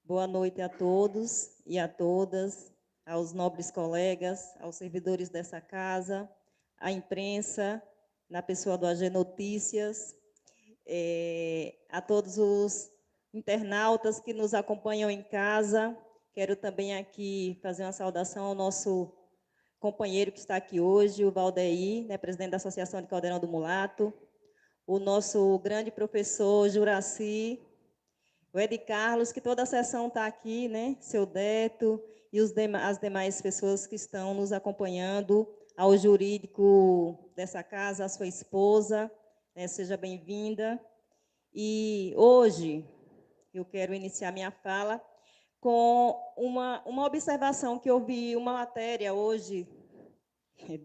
Boa noite a todos e a todas, aos nobres colegas, aos servidores dessa casa, à imprensa, na pessoa do AG Notícias, a todos os internautas que nos acompanham em casa. Quero também aqui fazer uma saudação ao nosso companheiro que está aqui hoje, o Valdeir, né, presidente da Associação de Caldeirão do Mulato, o nosso grande professor Juraci, o Ed Carlos, que toda a sessão está aqui, né? Seu Deto e as demais pessoas que estão nos acompanhando, ao jurídico dessa casa, a sua esposa, né? Seja bem-vinda. E hoje eu quero iniciar minha fala com uma observação que eu vi uma matéria hoje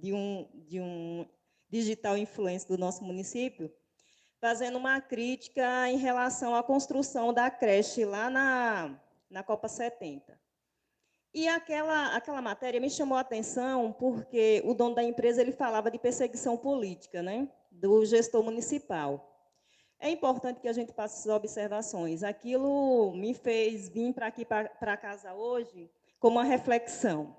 de um digital influencer do nosso município, fazendo uma crítica em relação à construção da creche lá na Copa 70. E aquela matéria me chamou a atenção porque o dono da empresa ele falava de perseguição política, né, do gestor municipal. É importante que a gente faça essas observações. Aquilo me fez vir para aqui, para casa hoje, como uma reflexão.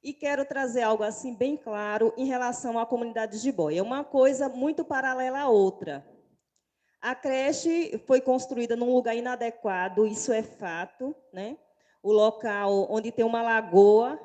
E quero trazer algo assim bem claro em relação à comunidade de Jiboia. É uma coisa muito paralela à outra. A creche foi construída num lugar inadequado, isso é fato, né? O local onde tem uma lagoa.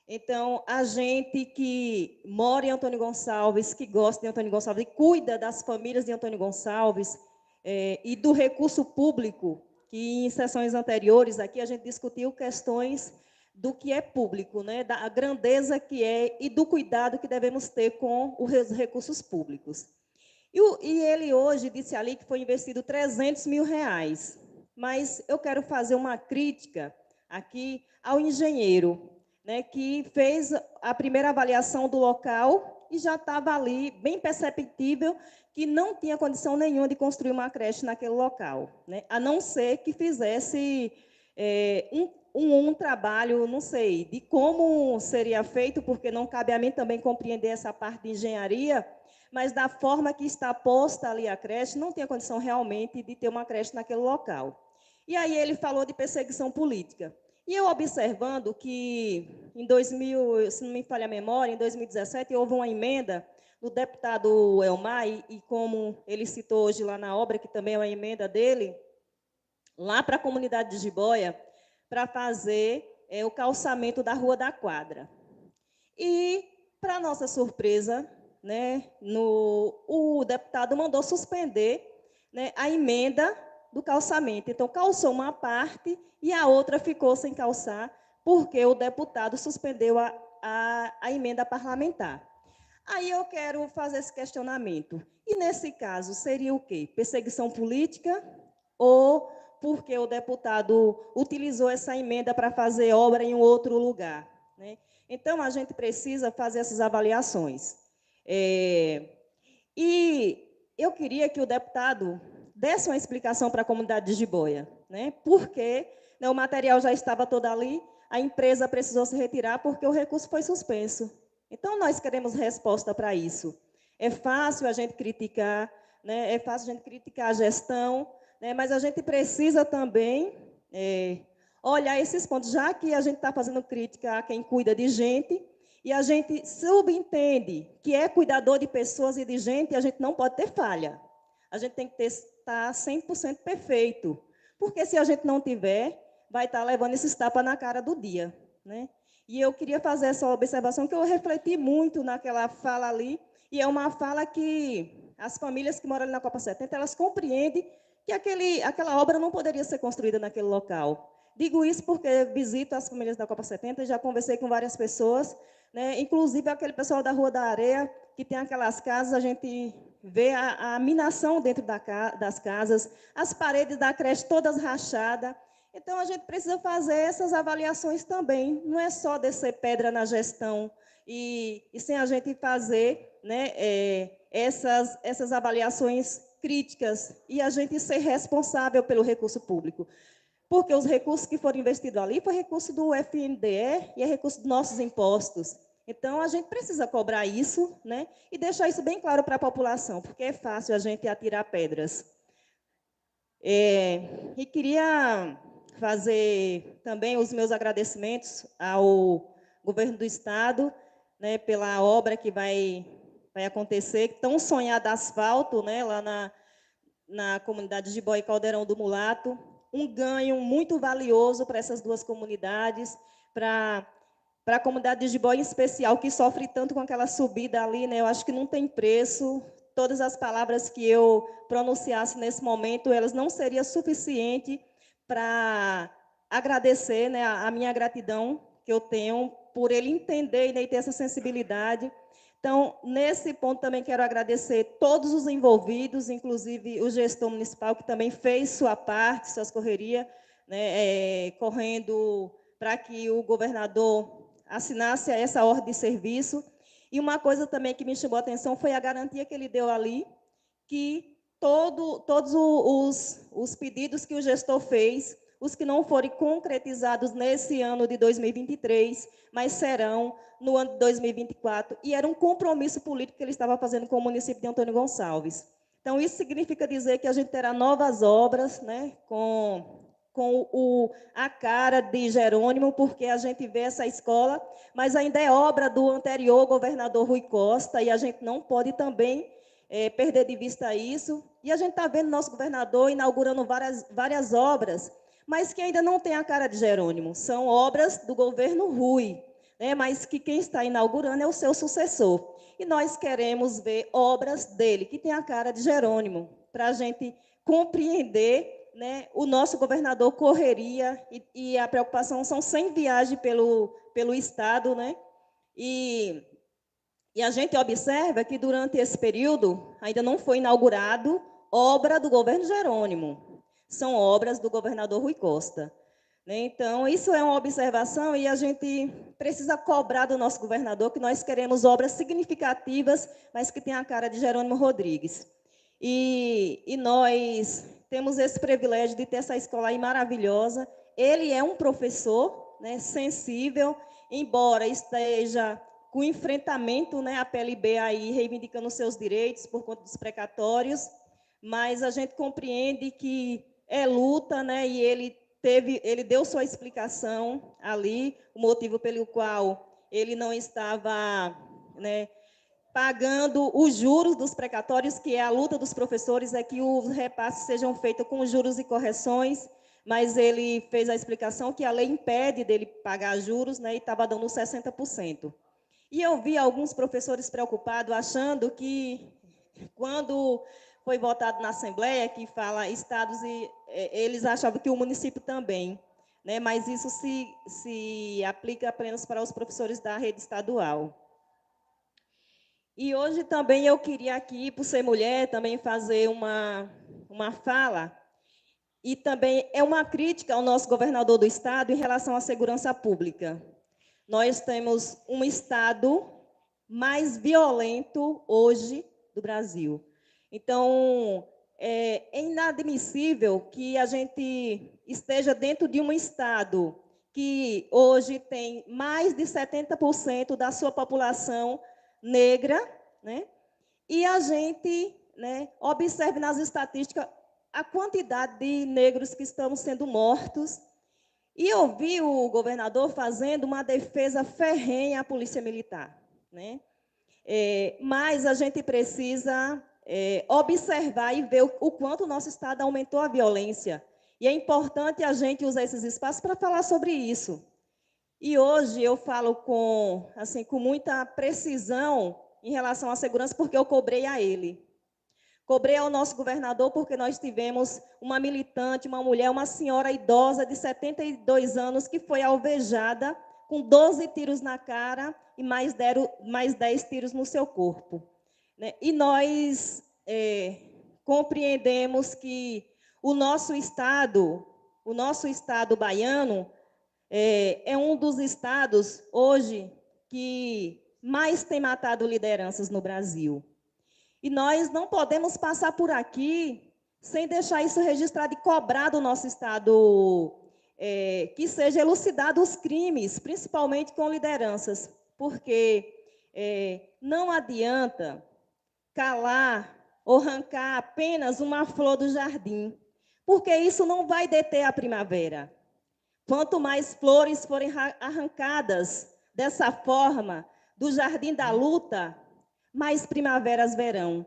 Então, a gente que mora em Antônio Gonçalves, que gosta de Antônio Gonçalves e cuida das famílias de Antônio Gonçalves e do recurso público, que em sessões anteriores aqui a gente discutiu questões do que é público, né? Da grandeza que é e do cuidado que devemos ter com os recursos públicos. E ele hoje disse ali que foi investido 300 mil reais. Mas eu quero fazer uma crítica aqui ao engenheiro, né, que fez a primeira avaliação do local e já estava ali, bem perceptível, que não tinha condição nenhuma de construir uma creche naquele local, né, a não ser que fizesse um trabalho, não sei, de como seria feito, porque não cabe a mim também compreender essa parte de engenharia, mas da forma que está posta ali a creche, não tem a condição realmente de ter uma creche naquele local. E aí ele falou de perseguição política. E eu observando que em 2000, se não me falha a memória, em 2017 houve uma emenda do deputado Elmar, e como ele citou hoje lá na obra, que também é uma emenda dele, lá para a comunidade de Jiboia, para fazer o calçamento da Rua da Quadra. E, para nossa surpresa, né, o deputado mandou suspender, né, a emenda do calçamento. Então, calçou uma parte e a outra ficou sem calçar, porque o deputado suspendeu a emenda parlamentar. Aí eu quero fazer esse questionamento. E, nesse caso, seria o quê? Perseguição política ou porque o deputado utilizou essa emenda para fazer obra em um outro lugar, né? Então, a gente precisa fazer essas avaliações. E eu queria que o deputado desse uma explicação para a comunidade de Jiboia, né? Porque, né, o material já estava todo ali, a empresa precisou se retirar porque o recurso foi suspenso. Então, nós queremos resposta para isso. É fácil a gente criticar, né? É fácil a gente criticar a gestão, né? Mas a gente precisa também olhar esses pontos, já que a gente está fazendo crítica a quem cuida de gente, e a gente subentende que é cuidador de pessoas e de gente, e a gente não pode ter falha. A gente tem que estar 100% perfeito, porque se a gente não tiver, vai estar levando esses tapas na cara do dia, né? E eu queria fazer essa observação, que eu refleti muito naquela fala ali, e é uma fala que as famílias que moram ali na Copa 70, elas compreendem que aquela obra não poderia ser construída naquele local. Digo isso porque visito as famílias da Copa 70 e já conversei com várias pessoas, né? Inclusive aquele pessoal da Rua da Areia, que tem aquelas casas, a gente vê a minação dentro das casas, as paredes da creche todas rachadas. Então, a gente precisa fazer essas avaliações também. Não é só descer pedra na gestão e sem a gente fazer, né, essas avaliações críticas e a gente ser responsável pelo recurso público. Porque os recursos que foram investidos ali foi recurso do FNDE e é recurso dos nossos impostos. Então, a gente precisa cobrar isso, né, e deixar isso bem claro para a população, porque é fácil a gente atirar pedras. E queria fazer também os meus agradecimentos ao governo do Estado, né, pela obra que vai acontecer, tão sonhada asfalto, né, lá na comunidade de Boi e Caldeirão do Mulato, um ganho muito valioso para essas duas comunidades, para a comunidade de Jiboia em especial, que sofre tanto com aquela subida ali, né? Eu acho que não tem preço. Todas as palavras que eu pronunciasse nesse momento, elas não seriam suficientes para agradecer, né, a minha gratidão que eu tenho por ele entender, né, e ter essa sensibilidade. Então, nesse ponto também quero agradecer todos os envolvidos, inclusive o gestor municipal, que também fez sua parte, suas correrias, né, correndo para que o governador assinasse essa ordem de serviço. E uma coisa também que me chamou a atenção foi a garantia que ele deu ali, que todos os pedidos que o gestor fez, os que não forem concretizados nesse ano de 2023, mas serão no ano de 2024, e era um compromisso político que ele estava fazendo com o município de Antônio Gonçalves. Então, isso significa dizer que a gente terá novas obras, né, com a cara de Jerônimo, porque a gente vê essa escola, mas ainda é obra do anterior governador Rui Costa, e a gente não pode também perder de vista isso. E a gente está vendo nosso governador inaugurando várias obras, mas que ainda não tem a cara de Jerônimo. São obras do governo Rui, né, mas que quem está inaugurando é o seu sucessor. E nós queremos ver obras dele, que tem a cara de Jerônimo, para a gente compreender, né, o nosso governador correria, e a preocupação são 100 viagens pelo Estado, né? E a gente observa que durante esse período ainda não foi inaugurado obra do governo Jerônimo, são obras do governador Rui Costa. Então, isso é uma observação e a gente precisa cobrar do nosso governador que nós queremos obras significativas, mas que tenham a cara de Jerônimo Rodrigues. E nós temos esse privilégio de ter essa escola aí maravilhosa. Ele é um professor, né, sensível, embora esteja com enfrentamento, né, a PLB aí reivindicando seus direitos por conta dos precatórios, mas a gente compreende que é luta, né, e ele deu sua explicação ali, o motivo pelo qual ele não estava, né, pagando os juros dos precatórios, que é a luta dos professores, é que os repasses sejam feitos com juros e correções, mas ele fez a explicação que a lei impede dele pagar juros, né, e estava dando 60%. E eu vi alguns professores preocupados, achando que, quando foi votado na Assembleia, que fala estados, eles achavam que o município também, né, mas isso se aplica apenas para os professores da rede estadual. E hoje também eu queria aqui, por ser mulher, também fazer uma fala, e também é uma crítica ao nosso governador do Estado em relação à segurança pública. Nós temos um Estado mais violento hoje do Brasil. Então, é inadmissível que a gente esteja dentro de um Estado que hoje tem mais de 70% da sua população negra, né? E a gente, né, observe nas estatísticas a quantidade de negros que estão sendo mortos. E eu vi o governador fazendo uma defesa ferrenha à Polícia Militar, né? Mas a gente precisa observar e ver o quanto o nosso Estado aumentou a violência. E é importante a gente usar esses espaços para falar sobre isso. E hoje eu falo com muita precisão em relação à segurança, porque eu cobrei a ele. Cobrei ao nosso governador porque nós tivemos uma militante, uma mulher, uma senhora idosa de 72 anos que foi alvejada com 12 tiros na cara e mais 10 tiros no seu corpo. E nós compreendemos que o nosso estado baiano, é um dos estados hoje que mais tem matado lideranças no Brasil. E nós não podemos passar por aqui sem deixar isso registrado e cobrar do nosso Estado que seja elucidado os crimes, principalmente com lideranças, porque não adianta calar ou arrancar apenas uma flor do jardim, porque isso não vai deter a primavera. Quanto mais flores forem arrancadas dessa forma do jardim da luta, mais primaveras verão.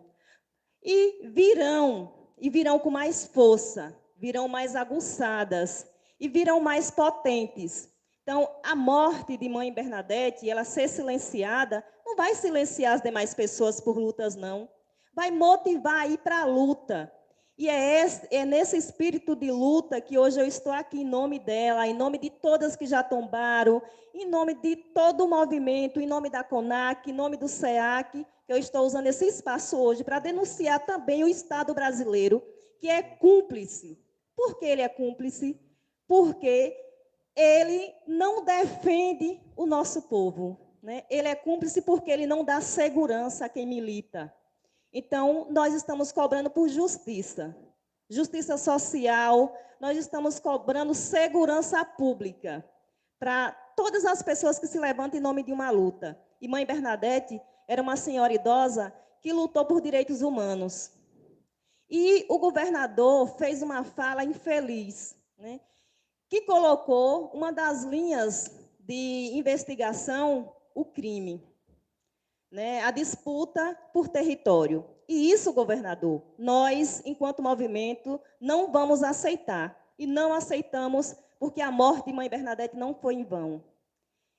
E virão com mais força, virão mais aguçadas e virão mais potentes. Então, a morte de Mãe Bernadette, ela ser silenciada, não vai silenciar as demais pessoas por lutas, não. Vai motivar a ir para a luta. E é nesse espírito de luta que hoje eu estou aqui em nome dela, em nome de todas que já tombaram, em nome de todo o movimento, em nome da CONAC, em nome do SEAC, que eu estou usando esse espaço hoje para denunciar também o Estado brasileiro, que é cúmplice. Por que ele é cúmplice? Porque ele não defende o nosso povo, né? Ele é cúmplice porque ele não dá segurança a quem milita. Então, nós estamos cobrando por justiça, justiça social, nós estamos cobrando segurança pública para todas as pessoas que se levantam em nome de uma luta. E Mãe Bernadette era uma senhora idosa que lutou por direitos humanos. E o governador fez uma fala infeliz, né, que colocou uma das linhas de investigação, o crime, né, a disputa por território. E isso, governador, nós, enquanto movimento, não vamos aceitar. E não aceitamos porque a morte de Mãe Bernadette não foi em vão.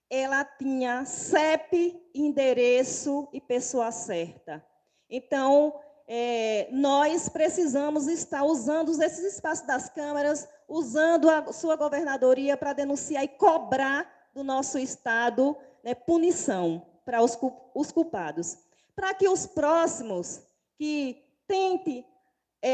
Ela tinha CEP, endereço e pessoa certa. Então, nós precisamos estar usando esses espaços das câmaras, usando a sua governadoria para denunciar e cobrar do nosso Estado, né, punição para os culpados. Para que os próximos que tentem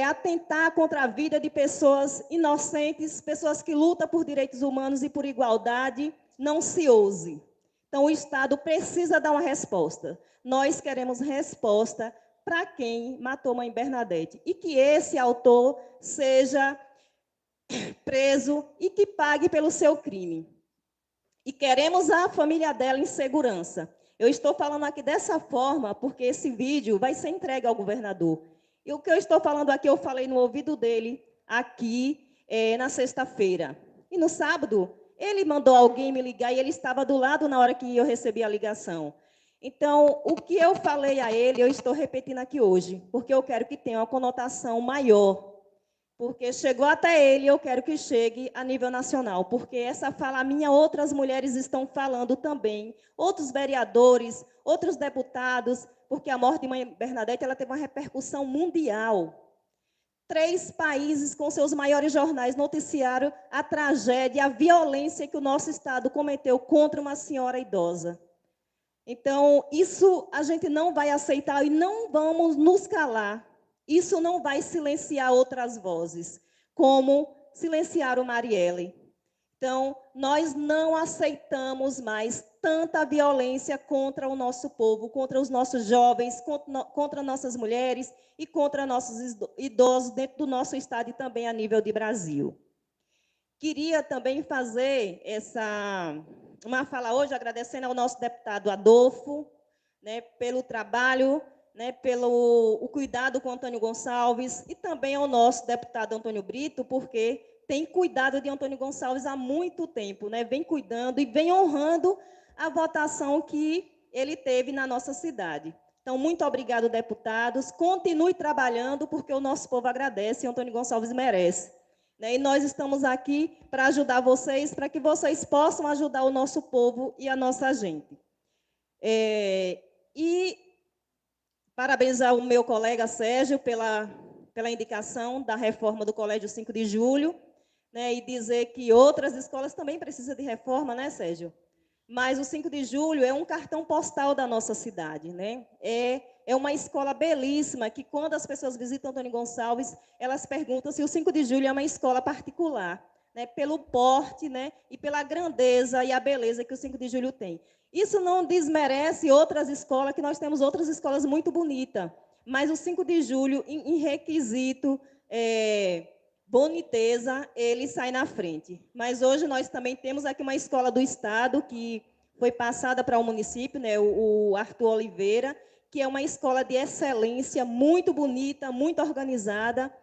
atentar contra a vida de pessoas inocentes, pessoas que lutam por direitos humanos e por igualdade, não se ouse. Então, o Estado precisa dar uma resposta. Nós queremos resposta para quem matou Mãe Bernadette. E que esse autor seja preso e que pague pelo seu crime. E queremos a família dela em segurança. Eu estou falando aqui dessa forma porque esse vídeo vai ser entregue ao governador. E o que eu estou falando aqui, eu falei no ouvido dele aqui na sexta-feira. E no sábado, ele mandou alguém me ligar e ele estava do lado na hora que eu recebi a ligação. Então, o que eu falei a ele, eu estou repetindo aqui hoje, porque eu quero que tenha uma conotação maior. Porque chegou até ele, eu quero que chegue a nível nacional, porque essa fala minha, outras mulheres estão falando também, outros vereadores, outros deputados, porque a morte de Mãe Bernadette ela teve uma repercussão mundial. 3 países com seus maiores jornais noticiaram a tragédia, a violência que o nosso Estado cometeu contra uma senhora idosa. Então, isso a gente não vai aceitar e não vamos nos calar. Isso não vai silenciar outras vozes, como silenciaram Marielle. Então, nós não aceitamos mais tanta violência contra o nosso povo, contra os nossos jovens, contra nossas mulheres e contra nossos idosos dentro do nosso Estado e também a nível de Brasil. Queria também fazer uma fala hoje, agradecendo ao nosso deputado Adolfo, né, pelo trabalho, né, pelo cuidado com Antônio Gonçalves, e também ao nosso deputado Antônio Brito, porque tem cuidado de Antônio Gonçalves há muito tempo, né, vem cuidando e vem honrando a votação que ele teve na nossa cidade. Então, muito obrigado, deputados. Continue trabalhando, porque o nosso povo agradece e Antônio Gonçalves merece. E nós estamos aqui para ajudar vocês, para que vocês possam ajudar o nosso povo e a nossa gente. E parabenizar o meu colega Sérgio pela indicação da reforma do Colégio 5 de Julho, né, e dizer que outras escolas também precisam de reforma, né, Sérgio? Mas o 5 de Julho é um cartão postal da nossa cidade, né? É uma escola belíssima, que quando as pessoas visitam Antônio Gonçalves, elas perguntam se o 5 de Julho é uma escola particular, né, pelo porte, né, e pela grandeza e a beleza que o 5 de Julho tem. Isso não desmerece outras escolas, que nós temos outras escolas muito bonitas, mas o 5 de Julho, em requisito, boniteza, ele sai na frente. Mas hoje nós também temos aqui uma escola do Estado, que foi passada para o município, né, o Arthur Oliveira, que é uma escola de excelência, muito bonita, muito organizada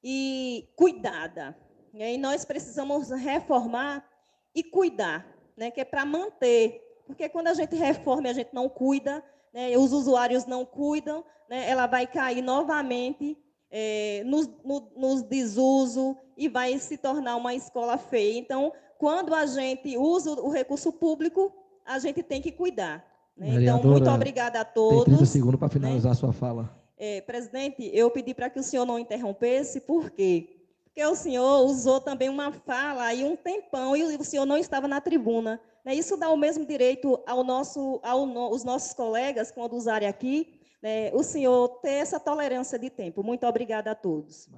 e cuidada. E nós precisamos reformar e cuidar, né, que é para manter. Porque quando a gente reforma e a gente não cuida, né, os usuários não cuidam, né, ela vai cair novamente nos desuso e vai se tornar uma escola feia. Então, quando a gente usa o recurso público, a gente tem que cuidar. Né? Então, muito obrigada a todos. Tem 30 segundos para finalizar a sua fala. Presidente, eu pedi para que o senhor não interrompesse, por quê? Porque o senhor usou também uma fala aí um tempão e o senhor não estava na tribuna. Né? Isso dá o mesmo direito aos nossos colegas, quando usarem aqui, né? O senhor ter essa tolerância de tempo. Muito obrigada a todos.